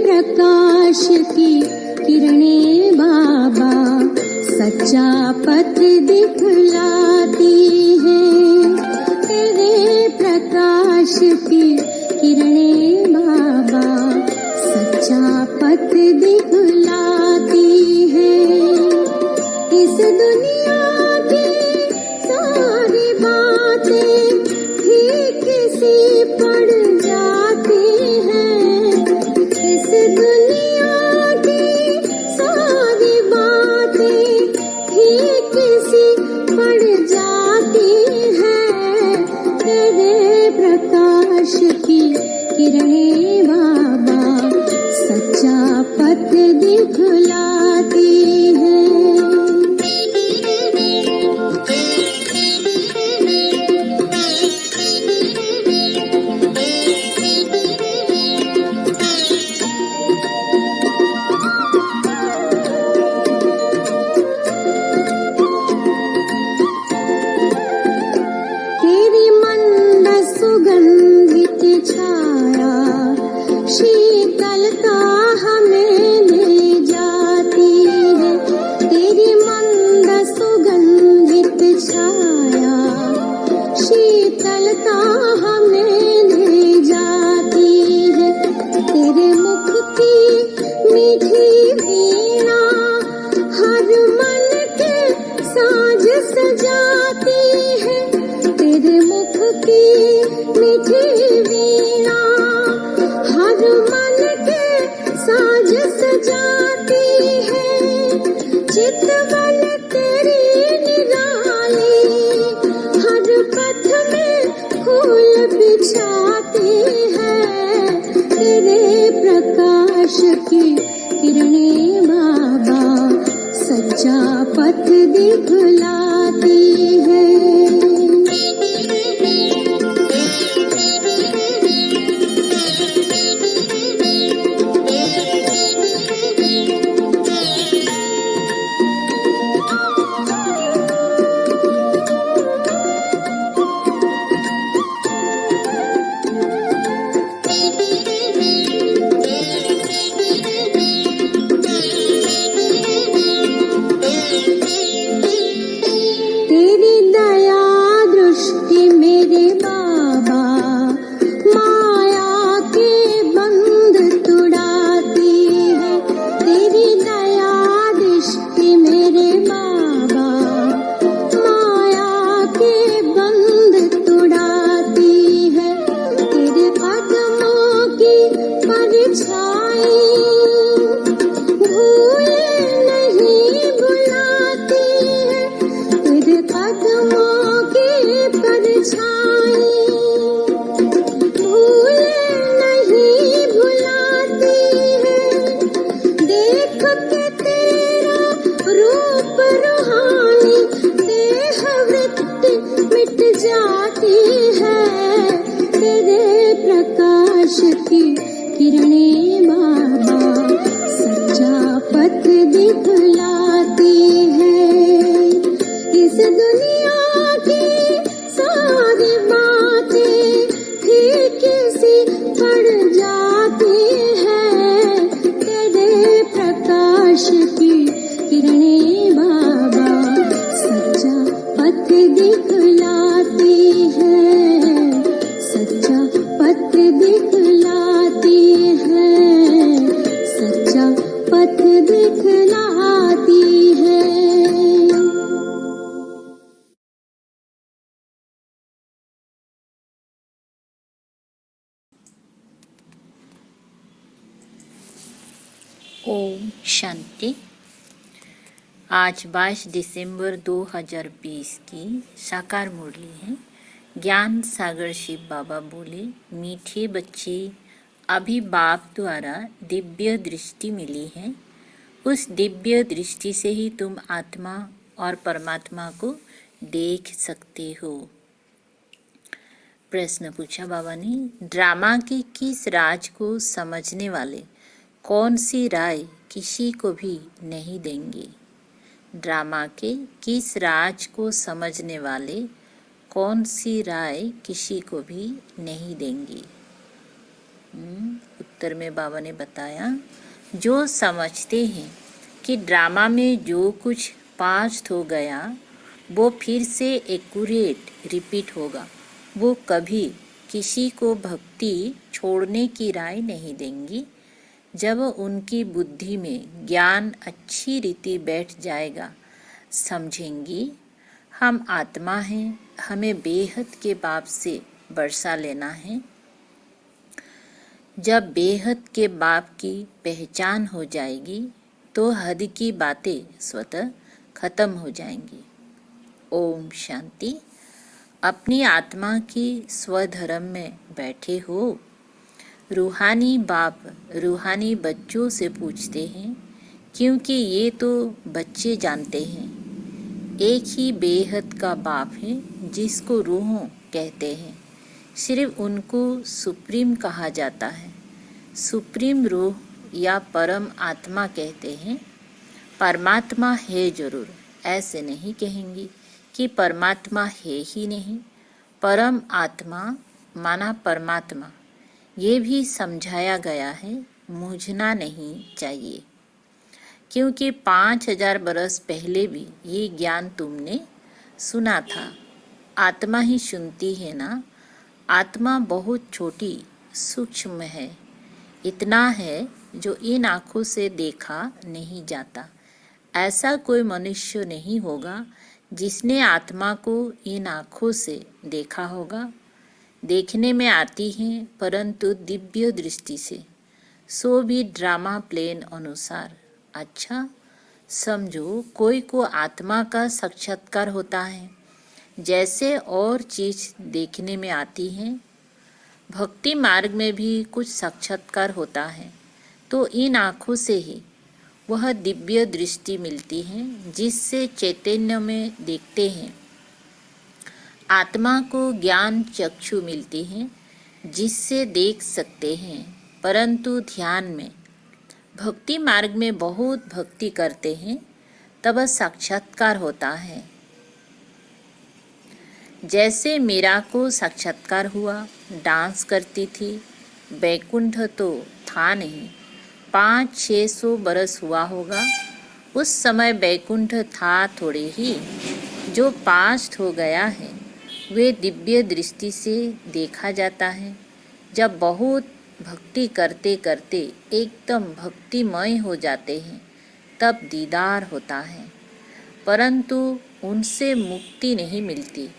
प्रकाश की किरणें बाबा सच्चा पथ दिखलाती हैं। तेरे प्रकाश की किरणें बाबा सच्चा पथ दिखलाती हैं। इस दुनिया की सारी बातें ठीक सी पड़ जाती हैं। इस दुनिया की सारी बातें ठीक सी पड़ जाती हैं। तेरे प्रकाश की किरणें बाबा सच्चा पथ दिखलाती हैं। तेरी मंद सुगंधित छाया शीतलता हमें ले जाती है। तेरी मंद सुगंधित छाया शीतलता हमें ले जाती है। तेरे मुख की मीठी वीणा हर मन के साज सजाती है। तेरे मुख की मीठी वीणा हर मन के साज सजाती है। चितवन तेरी निराली हर पथ में फूल बिछाती है। तेरे प्रकाश की किरणें बाबा सच्चा पथ दिखलाती है। तेरी शांति। आज 22 दिसंबर 2020 की साकार मुरली है। ज्ञान सागर शिव बाबा बोले, मीठे बच्चे, अभी बाप द्वारा दिव्य दृष्टि मिली है। उस दिव्य दृष्टि से ही तुम आत्मा और परमात्मा को देख सकते हो। प्रश्न पूछा बाबा ने, ड्रामा के किस राज को समझने वाले कौन सी राय किसी को भी नहीं देंगे। ड्रामा के किस राज को समझने वाले कौन सी राय किसी को भी नहीं देंगी। उत्तर में बाबा ने बताया, जो समझते हैं कि ड्रामा में जो कुछ पास्ट हो गया वो फिर से एक्यूरेट रिपीट होगा, वो कभी किसी को भक्ति छोड़ने की राय नहीं देंगी। जब उनकी बुद्धि में ज्ञान अच्छी रीति बैठ जाएगा, समझेंगी हम आत्मा हैं, हमें बेहद के बाप से वर्षा लेना है। जब बेहद के बाप की पहचान हो जाएगी तो हद की बातें स्वतः खत्म हो जाएंगी। ओम शांति। अपनी आत्मा की स्वधर्म में बैठे हो। रूहानी बाप रूहानी बच्चों से पूछते हैं, क्योंकि ये तो बच्चे जानते हैं एक ही बेहद का बाप है जिसको रूहों कहते हैं। सिर्फ उनको सुप्रीम कहा जाता है। सुप्रीम रूह या परम आत्मा कहते हैं। परमात्मा है जरूर, ऐसे नहीं कहेंगी कि परमात्मा है ही नहीं। परम आत्मा माना परमात्मा, ये भी समझाया गया है, मूझना नहीं चाहिए। क्योंकि 5000 बरस पहले भी ये ज्ञान तुमने सुना था। आत्मा ही सुनती है ना। आत्मा बहुत छोटी सूक्ष्म है, इतना है जो इन आँखों से देखा नहीं जाता। ऐसा कोई मनुष्य नहीं होगा जिसने आत्मा को इन आँखों से देखा होगा। देखने में आती हैं परंतु दिव्य दृष्टि से, सो भी ड्रामा प्लेन अनुसार। अच्छा समझो, कोई को आत्मा का साक्षात्कार होता है जैसे और चीज देखने में आती हैं। भक्ति मार्ग में भी कुछ साक्षात्कार होता है तो इन आँखों से ही वह दिव्य दृष्टि मिलती है जिससे चैतन्य में देखते हैं। आत्मा को ज्ञान चक्षु मिलती है जिससे देख सकते हैं। परंतु ध्यान में भक्ति मार्ग में बहुत भक्ति करते हैं तब साक्षात्कार होता है। जैसे मीरा को साक्षात्कार हुआ, डांस करती थी, बैकुंठ तो था नहीं, 500-600 बरस हुआ होगा। उस समय बैकुंठ था थोड़े ही। जो पास्ट हो गया है वे दिव्य दृष्टि से देखा जाता है। जब बहुत भक्ति करते करते एकदम भक्तिमय हो जाते हैं तब दीदार होता है, परंतु उनसे मुक्ति नहीं मिलती।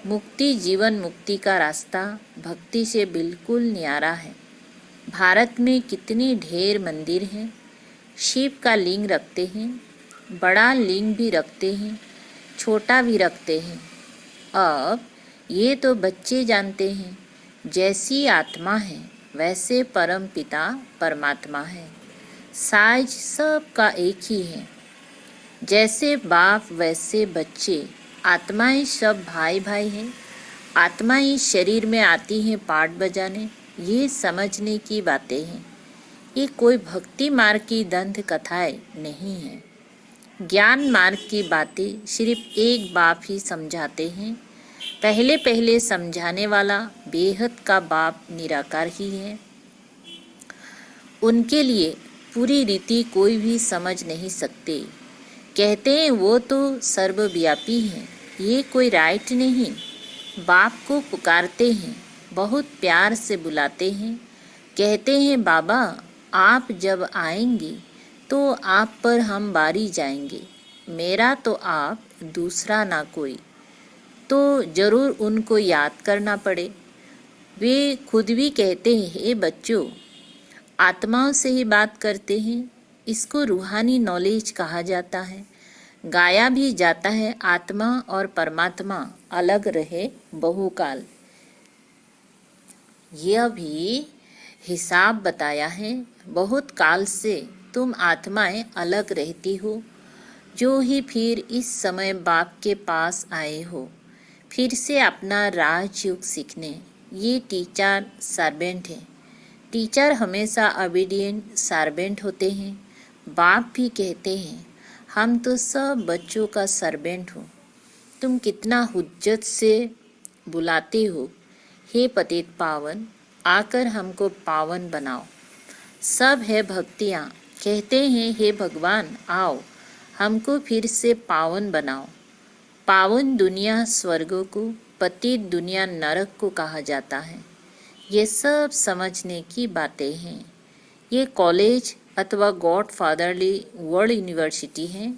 मुक्ति जीवन मुक्ति का रास्ता भक्ति से बिल्कुल न्यारा है। भारत में कितनी ढेर मंदिर हैं। शिव का लिंग रखते हैं, बड़ा लिंग भी रखते हैं, छोटा भी रखते हैं। अब ये तो बच्चे जानते हैं, जैसी आत्मा है वैसे परम पिता परमात्मा है। साइज सब का एक ही है। जैसे बाप वैसे बच्चे, आत्माएं सब भाई भाई हैं। आत्माएं शरीर में आती हैं पाठ बजाने, ये समझने की बातें हैं। ये कोई भक्ति मार्ग की दंत कथाएं नहीं हैं। ज्ञान मार्ग की बातें सिर्फ एक बाप ही समझाते हैं। पहले पहले समझाने वाला बेहद का बाप निराकार ही है। उनके लिए पूरी रीति कोई भी समझ नहीं सकते। कहते हैं वो तो सर्वव्यापी हैं। ये कोई राइट नहीं। बाप को पुकारते हैं, बहुत प्यार से बुलाते हैं। कहते हैं बाबा आप जब आएंगे तो आप पर हम बारी जाएंगे। मेरा तो आप, दूसरा ना कोई। तो जरूर उनको याद करना पड़े। वे खुद भी कहते हैं, हे बच्चों, आत्माओं से ही बात करते हैं। इसको रूहानी नॉलेज कहा जाता है। गाया भी जाता है, आत्मा और परमात्मा अलग रहे बहुकाल। यह भी हिसाब बताया है, बहुत काल से तुम आत्माएं अलग रहती हो, जो ही फिर इस समय बाप के पास आए हो, फिर से अपना राजयोग सीखने। ये टीचर सर्वेंट है। टीचर हमेशा ओबीडिएंट सर्वेंट होते हैं। बाप भी कहते हैं, हम तो सब बच्चों का सर्वेंट हो। तुम कितना हुज्जत से बुलाते हो, हे पतित पावन, आकर हमको पावन बनाओ। सब है भक्तियाँ, कहते हैं हे भगवान आओ, हमको फिर से पावन बनाओ। पावन दुनिया स्वर्ग को, पतित दुनिया नरक को कहा जाता है। ये सब समझने की बातें हैं। ये कॉलेज अथवा गॉड फादरली वर्ल्ड यूनिवर्सिटी है।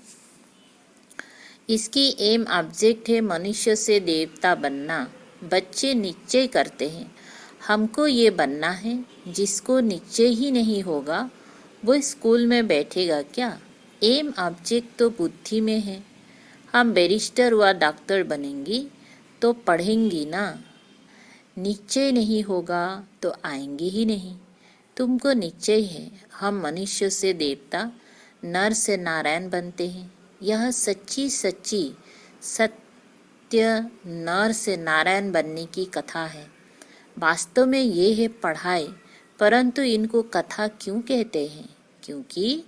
इसकी एम ऑब्जेक्ट है मनुष्य से देवता बनना। बच्चे निश्चय करते हैं, हमको ये बनना है। जिसको निश्चय ही नहीं होगा वो स्कूल में बैठेगा क्या? एम ऑब्जेक्ट तो बुद्धि में है। हम बैरिस्टर व डॉक्टर बनेंगी तो पढ़ेंगी ना। निश्चय नहीं होगा तो आएंगे ही नहीं। तुमको निश्चय है, हम मनुष्य से देवता, नर से नारायण बनते हैं। यह सच्ची सच्ची सत्य नर से नारायण बनने की कथा है। वास्तव में ये है पढ़ाई, परंतु इनको कथा क्यों कहते हैं? क्योंकि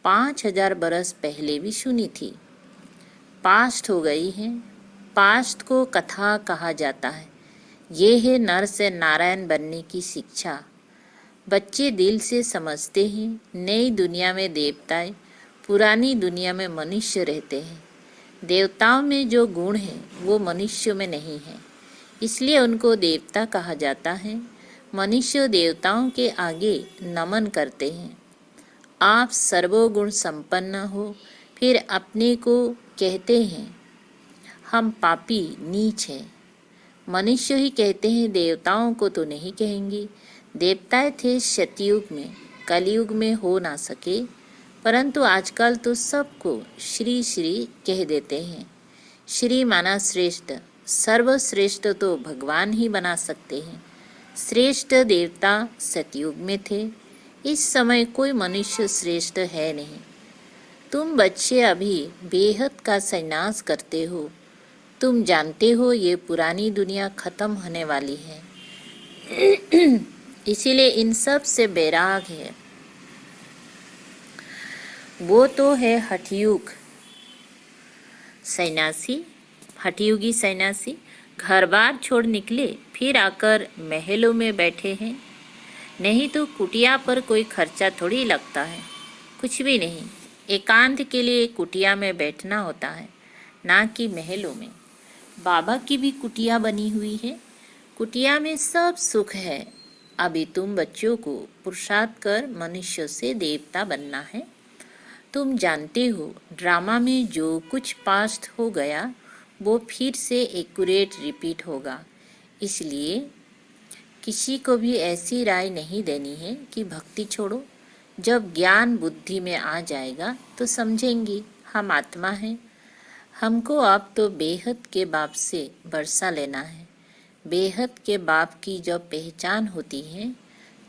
5000 बरस पहले भी सुनी थी, पास्ट हो गई है। पास्ट को कथा कहा जाता है। ये है नर से नारायण बनने की शिक्षा। बच्चे दिल से समझते हैं, नई दुनिया में देवताएं, पुरानी दुनिया में मनुष्य रहते हैं। देवताओं में जो गुण है वो मनुष्य में नहीं है, इसलिए उनको देवता कहा जाता है। मनुष्य देवताओं के आगे नमन करते हैं। आप सर्वगुण संपन्न हो, फिर अपने को कहते हैं हम पापी नीच हैं। मनुष्य ही कहते हैं, देवताओं को तो नहीं कहेंगे। देवताएं थे सतयुग में, कलयुग में हो ना सके, परंतु आजकल तो सबको श्री श्री कह देते हैं। श्री माना श्रेष्ठ, सर्वश्रेष्ठ तो भगवान ही बना सकते हैं। श्रेष्ठ देवता सतयुग में थे, इस समय कोई मनुष्य श्रेष्ठ है नहीं। तुम बच्चे अभी बेहद का संन्यास करते हो। तुम जानते हो ये पुरानी दुनिया खत्म होने वाली है, इसीलिए इन सब से बैराग है। वो तो है हठयुग सन्यासी, हठयुगी सन्यासी। घर बार छोड़ निकले, फिर आकर महलों में बैठे हैं। नहीं तो कुटिया पर कोई खर्चा थोड़ी लगता है, कुछ भी नहीं। एकांत के लिए कुटिया में बैठना होता है, ना कि महलों में। बाबा की भी कुटिया बनी हुई है, कुटिया में सब सुख है। अभी तुम बच्चों को पुरुषार्थ कर मनुष्य से देवता बनना है। तुम जानते हो ड्रामा में जो कुछ पास्ट हो गया वो फिर से एक्यूरेट रिपीट होगा। इसलिए किसी को भी ऐसी राय नहीं देनी है कि भक्ति छोड़ो। जब ज्ञान बुद्धि में आ जाएगा तो समझेंगी हम आत्मा हैं। हमको अब तो बेहद के बाप से वर्षा लेना है। बेहद के बाप की जब पहचान होती है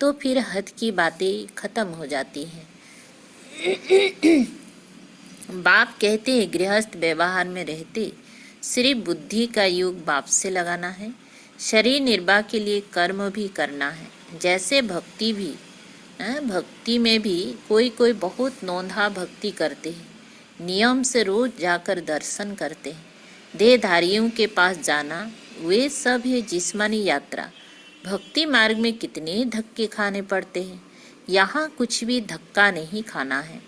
तो फिर हद की बातें खत्म हो जाती हैं। बाप कहते हैं गृहस्थ व्यवहार में रहते सिर्फ बुद्धि का योग बाप से लगाना है। शरीर निर्वाह के लिए कर्म भी करना है। जैसे भक्ति भी, भक्ति में भी कोई कोई बहुत नौंधा भक्ति करते हैं, नियम से रोज जाकर दर्शन करते हैं। देहधारियों के पास जाना वे सब है जिस्मानी यात्रा। भक्ति मार्ग में कितने धक्के खाने पड़ते हैं, यहाँ कुछ भी धक्का नहीं खाना है।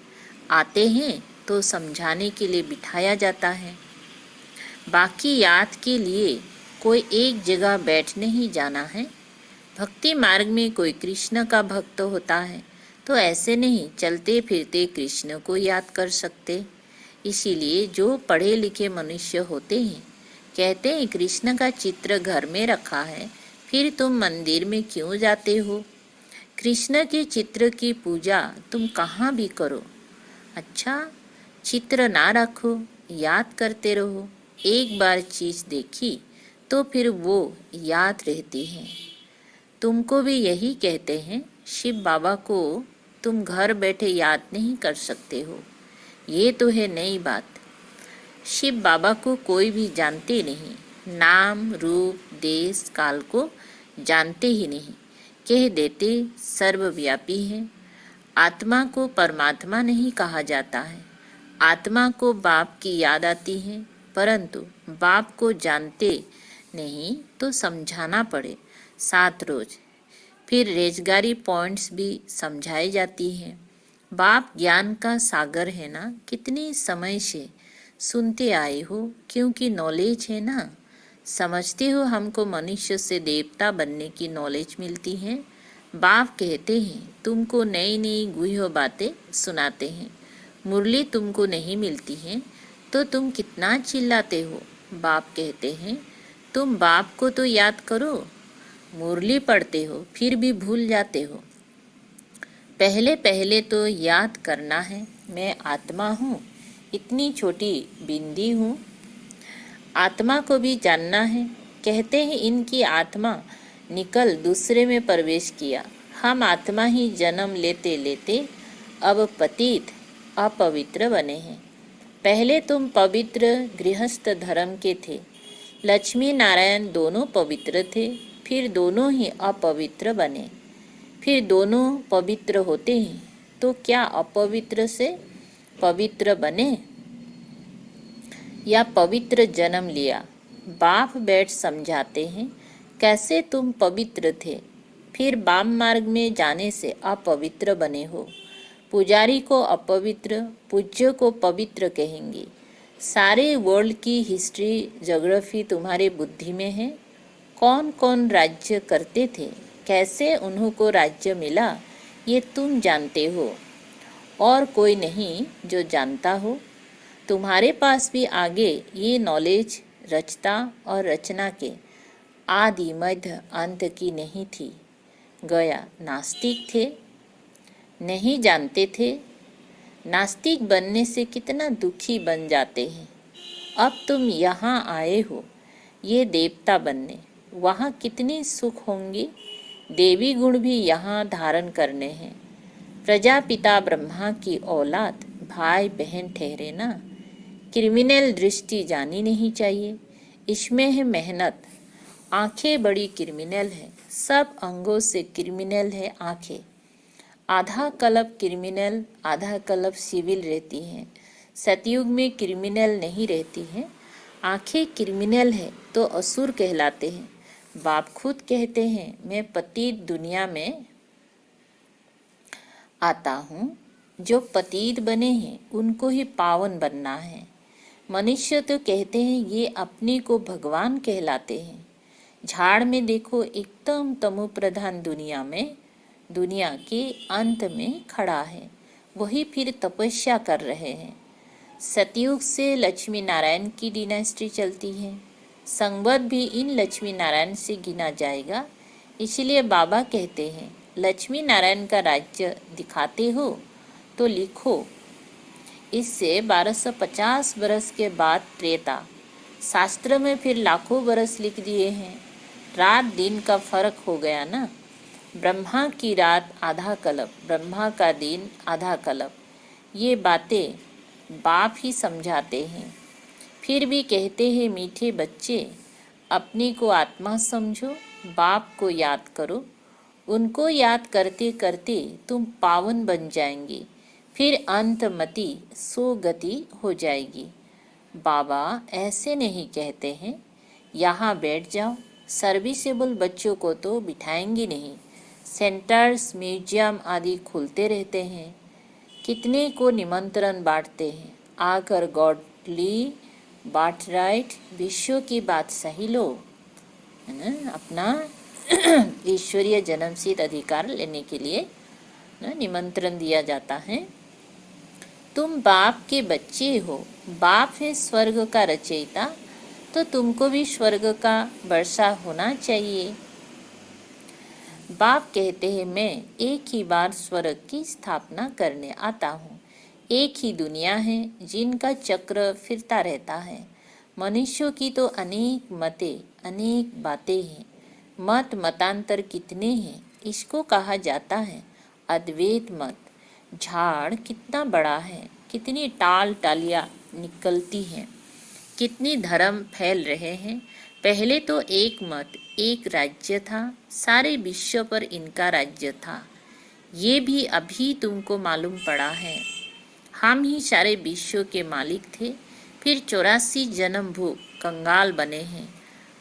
आते हैं तो समझाने के लिए बिठाया जाता है, बाकी याद के लिए कोई एक जगह बैठ नहीं जाना है। भक्ति मार्ग में कोई कृष्ण का भक्त होता है तो ऐसे नहीं चलते फिरते कृष्ण को याद कर सकते। इसीलिए जो पढ़े लिखे मनुष्य होते हैं कहते हैं कृष्ण का चित्र घर में रखा है, फिर तुम मंदिर में क्यों जाते हो? कृष्ण के चित्र की पूजा तुम कहाँ भी करो, अच्छा, चित्र ना रखो, याद करते रहो। एक बार चीज देखी तो फिर वो याद रहती है। तुमको भी यही कहते हैं। शिव बाबा को तुम घर बैठे याद नहीं कर सकते हो। ये तो है नई बात। शिव बाबा को कोई भी जानते नहीं, नाम रूप देश काल को जानते ही नहीं। कह देते सर्वव्यापी है। आत्मा को परमात्मा नहीं कहा जाता है। आत्मा को बाप की याद आती है, परंतु बाप को जानते नहीं तो समझाना पड़े 7 रोज। फिर रेजगारी पॉइंट्स भी समझाई जाती हैं। बाप ज्ञान का सागर है ना, कितनी समय से सुनते आए हो, क्योंकि नॉलेज है ना। समझते हो हमको मनुष्य से देवता बनने की नॉलेज मिलती है। बाप कहते हैं तुमको नई नई गुह्य बातें सुनाते हैं। मुरली तुमको नहीं मिलती है तो तुम कितना चिल्लाते हो। बाप कहते हैं तुम बाप को तो याद करो। मुरली पढ़ते हो फिर भी भूल जाते हो। पहले पहले तो याद करना है, मैं आत्मा हूँ, इतनी छोटी बिंदी हूँ। आत्मा को भी जानना है। कहते हैं इनकी आत्मा निकल दूसरे में प्रवेश किया। हम आत्मा ही जन्म लेते लेते अब पतित अपवित्र बने हैं। पहले तुम पवित्र गृहस्थ धर्म के थे। लक्ष्मी नारायण दोनों पवित्र थे, फिर दोनों ही अपवित्र बने। फिर दोनों पवित्र होते हैं तो क्या अपवित्र से पवित्र बने या पवित्र जन्म लिया? बाप बैठ समझाते हैं कैसे तुम पवित्र थे, फिर वाम मार्ग में जाने से अपवित्र बने हो। पुजारी को अपवित्र, पूज्य को पवित्र कहेंगे। सारे वर्ल्ड की हिस्ट्री ज्योग्राफी तुम्हारे बुद्धि में है। कौन कौन राज्य करते थे, कैसे उन्हों को राज्य मिला, ये तुम जानते हो और कोई नहीं जो जानता हो। तुम्हारे पास भी आगे ये नॉलेज रचता और रचना के आदि मध्य अंत की नहीं थी। गया नास्तिक थे, नहीं जानते थे। नास्तिक बनने से कितना दुखी बन जाते हैं। अब तुम यहाँ आए हो ये देवता बनने, वहाँ कितनी सुख होंगी। देवी गुण भी यहाँ धारण करने हैं। प्रजापिता ब्रह्मा की औलाद भाई बहन ठहरे ना। क्रिमिनल दृष्टि जानी नहीं चाहिए, इसमें है मेहनत। आंखें बड़ी क्रिमिनल है, सब अंगों से क्रिमिनल है आंखें। आधा कल्प क्रिमिनल आधा कल्प सिविल रहती हैं। सतयुग में क्रिमिनल नहीं रहती हैं। आंखें क्रिमिनल है तो असुर कहलाते हैं। बाप खुद कहते हैं मैं पतित दुनिया में आता हूँ। जो पतित बने हैं उनको ही पावन बनना है। मनुष्य तो कहते हैं ये अपने को भगवान कहलाते हैं। झाड़ में देखो एकदम तमो प्रधान दुनिया के अंत में खड़ा है, वही फिर तपस्या कर रहे हैं। सतयुग से लक्ष्मी नारायण की डिनेस्टी चलती है। संवत भी इन लक्ष्मी नारायण से गिना जाएगा। इसलिए बाबा कहते हैं लक्ष्मी नारायण का राज्य दिखाते हो तो लिखो। इससे 1250 बरस के बाद त्रेता, शास्त्र में फिर लाखों बरस लिख दिए हैं। रात दिन का फर्क हो गया ना। ब्रह्मा की रात आधा कल्प, ब्रह्मा का दिन आधा कल्प। ये बातें बाप ही समझाते हैं। फिर भी कहते हैं मीठे बच्चे, अपने को आत्मा समझो, बाप को याद करो। उनको याद करते करते तुम पावन बन जाएंगे। फिर अंतमति सुगति हो जाएगी। बाबा ऐसे नहीं कहते हैं यहाँ बैठ जाओ। सर्विसेबल बच्चों को तो बिठाएंगे नहीं। सेंटर्स म्यूजियम आदि खुलते रहते हैं। कितने को निमंत्रण बांटते हैं, आकर गॉडली बात राइट, विश्व की बात सही लो, है ना। अपना ईश्वरीय जन्मसिद्ध अधिकार लेने के लिए निमंत्रण दिया जाता है। तुम बाप के बच्चे हो। बाप है स्वर्ग का रचयिता, तो तुमको भी स्वर्ग का वर्षा होना चाहिए। बाप कहते हैं मैं एक ही बार स्वर्ग की स्थापना करने आता हूँ। एक ही दुनिया है जिनका चक्र फिरता रहता है। मनुष्यों की तो अनेक मतें, अनेक बातें हैं। मत मतांतर कितने हैं, इसको कहा जाता है अद्वैत मत। झाड़ कितना बड़ा है, कितनी टाल टालियाँ निकलती हैं, कितनी धर्म फैल रहे हैं। पहले तो एक मत, एक राज्य था, सारे विश्व पर इनका राज्य था। ये भी अभी तुमको मालूम पड़ा है। हम ही सारे विश्व के मालिक थे, फिर 84 जन्म भोग कंगाल बने हैं।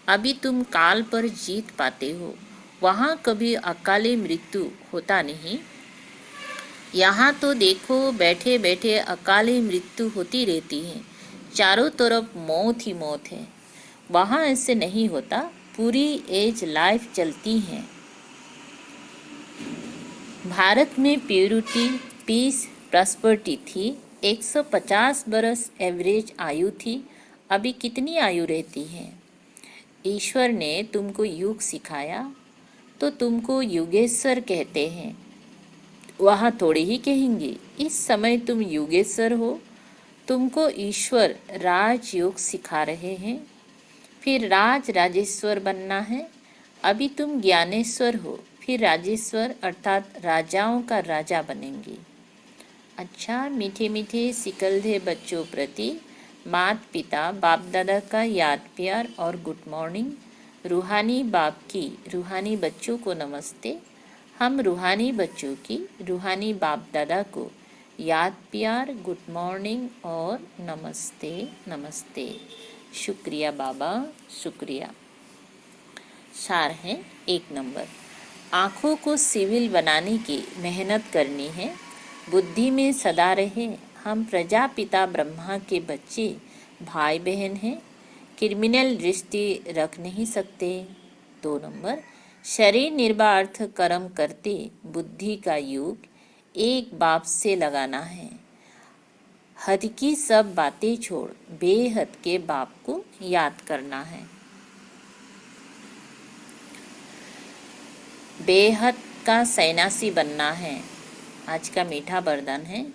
अभी तुम काल पर जीत पाते हो, वहाँ कभी अकाले मृत्यु होता नहीं। यहाँ तो देखो बैठे बैठे अकाले मृत्यु होती रहती है, चारों तरफ मौत ही मौत है। वहाँ ऐसे नहीं होता, पूरी एज लाइफ चलती है। भारत में प्योरिटी, पीस, प्रॉस्पेरिटी थी। 150 बरस एवरेज आयु थी। अभी कितनी आयु रहती है? ईश्वर ने तुमको युग सिखाया तो तुमको युगेश्वर कहते हैं। वहाँ थोड़े ही कहेंगे इस समय तुम युगेश्वर हो। तुमको ईश्वर राजयोग सिखा रहे हैं, फिर राजेश्वर बनना है। अभी तुम ज्ञानेश्वर हो, फिर राजेश्वर अर्थात राजाओं का राजा बनेंगे। अच्छा, मीठे मीठे सिकलधे बच्चों प्रति माता पिता बाप दादा का याद प्यार और गुड मॉर्निंग। रूहानी बाप की रूहानी बच्चों को नमस्ते। हम रूहानी बच्चों की रूहानी बाप दादा को याद प्यार, गुड मॉर्निंग और नमस्ते नमस्ते। शुक्रिया बाबा, शुक्रिया। सार है 1 नंबर, आँखों को सिविल बनाने की मेहनत करनी है। बुद्धि में सदा रहे हम प्रजापिता ब्रह्मा के बच्चे भाई बहन हैं, क्रिमिनल दृष्टि रख नहीं सकते। 2 नंबर, शरीर निर्वार्थ कर्म करते बुद्धि का योग एक बाप से लगाना है। हद की सब बातें छोड़ बेहद के बाप को याद करना है। बेहद का सन्यासी बनना है। आज का मीठा वरदान है,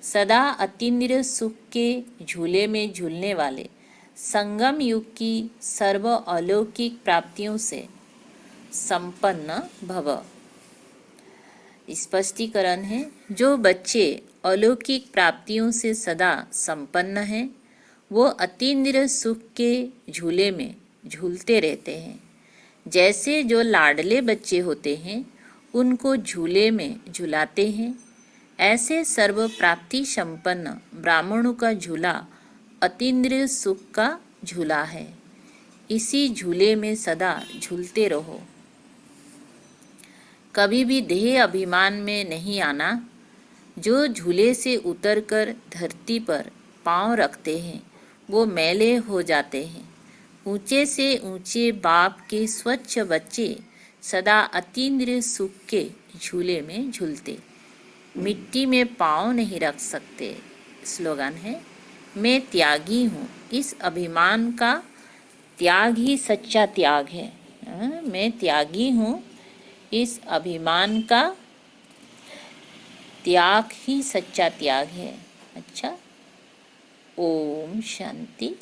सदा अतीन्द्रिय सुख के झूले में झूलने वाले संगम युग की सर्व अलौकिक प्राप्तियों से संपन्न भव। स्पष्टीकरण है, जो बच्चे अलौकिक प्राप्तियों से सदा संपन्न हैं, वो अतीन्द्रिय सुख के झूले में झूलते रहते हैं। जैसे जो लाडले बच्चे होते हैं उनको झूले में झुलाते हैं, ऐसे सर्व प्राप्ति संपन्न ब्राह्मणों का झूला अतीन्द्रिय सुख का झूला है। इसी झूले में सदा झूलते रहो। कभी भी देह अभिमान में नहीं आना। जो झूले से उतरकर धरती पर पांव रखते हैं वो मैले हो जाते हैं। ऊंचे से ऊंचे बाप के स्वच्छ बच्चे सदा अतीन्द्रिय सुख के झूले में झूलते, मिट्टी में पाँव नहीं रख सकते। स्लोगन है, मैं त्यागी हूँ। इस अभिमान का त्याग ही सच्चा त्याग है। मैं त्यागी हूँ, इस अभिमान का त्याग ही सच्चा त्याग है। अच्छा, ओम शांति।